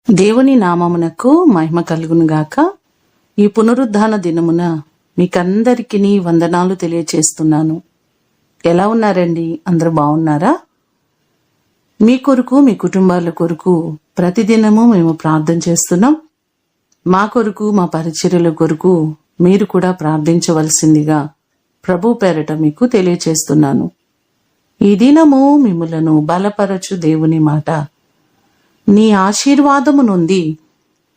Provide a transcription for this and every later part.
దేవుని నామమునకు మహిమ కలుగును గాక. ఈ పునరుద్ధాన దినమున మీకందరికీ వందనాలు తెలియచేస్తున్నాను. ఎలా ఉన్నారండి? అందరూ బాగున్నారా? మీ కొరకు, మీ కుటుంబాల కొరకు ప్రతిదినము మేము ప్రార్థన చేస్తున్నాం. మా కొరకు, మా పరిచర్యల కొరకు మీరు కూడా ప్రార్థించవలసిందిగా ప్రభు పేరట మీకు తెలియచేస్తున్నాను. ఈ దినము మిమ్ములను బలపరచు దేవుని మాట, నీ ఆశీర్వాదము నొంది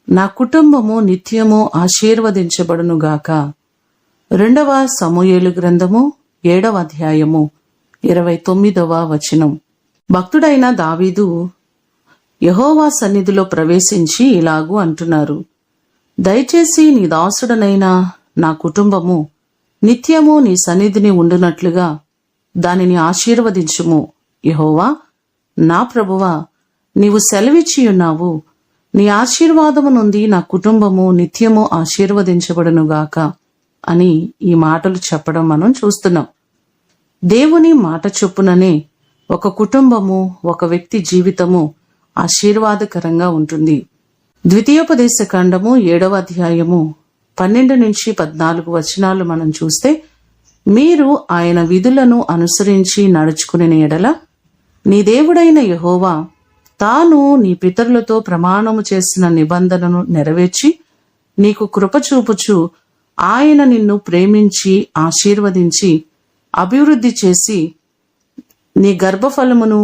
నా కుటుంబము నిత్యము ఆశీర్వదించబడునుగాక. 2వ సమూయేలు గ్రంథము 7వ అధ్యాయము 29వ వచనం. భక్తుడైన దావీదు యెహోవా సన్నిధిలో ప్రవేశించి ఇలాగూ అంటున్నారు: దయచేసి నీ దాసుడనైన నా కుటుంబము నిత్యము నీ సన్నిధిని ఉండునట్లుగా దానిని ఆశీర్వదించుము. యెహోవా నా ప్రభువా, నీవు సెలవిచ్చి ఉన్నావు, నీ ఆశీర్వాదము నుండి నా కుటుంబము నిత్యము ఆశీర్వదించబడునుగాక అని ఈ మాటలు చెప్పడం మనం చూస్తున్నాం. దేవుని మాట చొప్పుననే ఒక కుటుంబము, ఒక వ్యక్తి జీవితము ఆశీర్వాదకరంగా ఉంటుంది. ద్వితీయోపదేశ కాండము 7వ అధ్యాయము 12 నుంచి 14 వచనాలు మనం చూస్తే, మీరు ఆయన విధులను అనుసరించి నడుచుకునే ఎడల నీ దేవుడైన యెహోవా తాను నీ పితరులతో ప్రమాణము చేసిన నిబంధనను నెరవేర్చి నీకు కృప చూపుచు ఆయన నిన్ను ప్రేమించి ఆశీర్వదించి అభివృద్ధి చేసి నీ గర్భఫలమును,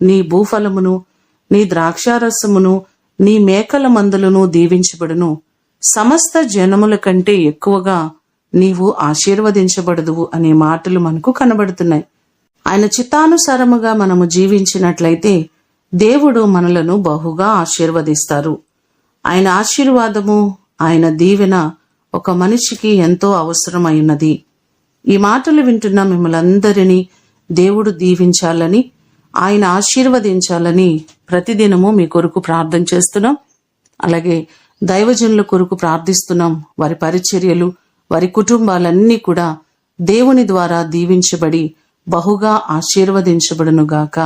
నీ భూఫలమును, నీ ద్రాక్షారసమును, నీ మేకల మందలను దీవించబడును. సమస్త జనముల కంటే ఎక్కువగా నీవు ఆశీర్వదించబడదువు అనే మాటలు మనకు కనబడుతున్నాయి. ఆయన చిత్తానుసారముగా మనము జీవించినట్లయితే దేవుడు మనలను బహుగా ఆశీర్వదిస్తారు. ఆయన ఆశీర్వాదము, ఆయన దీవెన ఒక మనిషికి ఎంతో అవసరమైనది. ఈ మాటలు వింటున్న మిమ్మల్ందరినీ దేవుడు దీవించాలని, ఆయన ఆశీర్వదించాలని ప్రతిదినము మీ కొరకు ప్రార్థన చేస్తున్నాం. అలాగే దైవజనుల కొరకు ప్రార్థిస్తున్నాం. వారి పరిచర్యలు, వారి కుటుంబాలన్నీ కూడా దేవుని ద్వారా దీవించబడి బహుగా ఆశీర్వదించబడునుగాక.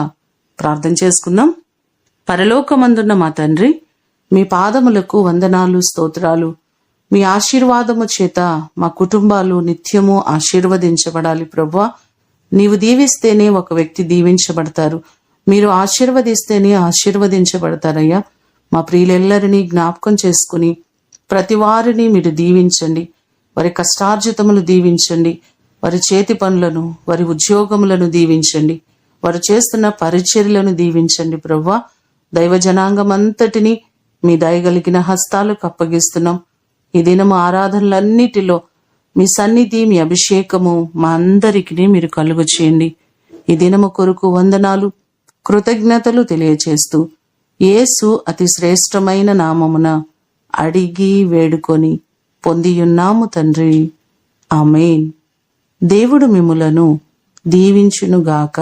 ప్రార్థన చేసుకుందాం. పరలోకమందున్న మా తండ్రి, మీ పాదములకు వందనాలు, స్తోత్రాలు. మీ ఆశీర్వాదము చేత మా కుటుంబాలు నిత్యము ఆశీర్వదించబడాలి. ప్రభువా, నీవు దీవిస్తేనే ఒక వ్యక్తి దీవించబడతారు, మీరు ఆశీర్వదిస్తేనే ఆశీర్వదించబడతారయ్యా. మా ప్రియులెల్లరినీ జ్ఞాపకం చేసుకుని ప్రతి వారిని మీరు దీవించండి. వారి కష్టార్జితములు దీవించండి. వారి చేతి పనులను, వారి ఉద్యోగములను దీవించండి. వారు చేస్తున్న పరిచర్యలను దీవించండి. ప్రభువా, దైవ జనాంగమంతటిని మీ దయగలిగిన హస్తాలకు అప్పగిస్తున్నాం. ఈ దినము ఆరాధనలన్నిటిలో మీ సన్నిధి, మీ అభిషేకము మా అందరికీ మీరు కలుగు చేయండి. ఈ దినము కొరకు వందనాలు, కృతజ్ఞతలు తెలియచేస్తూ యేసు అతి శ్రేష్టమైన నామమున అడిగి వేడుకొని పొందియున్నాము తండ్రి. ఆమేన్. దేవుడు మిమ్ములను దీవించునుగాక.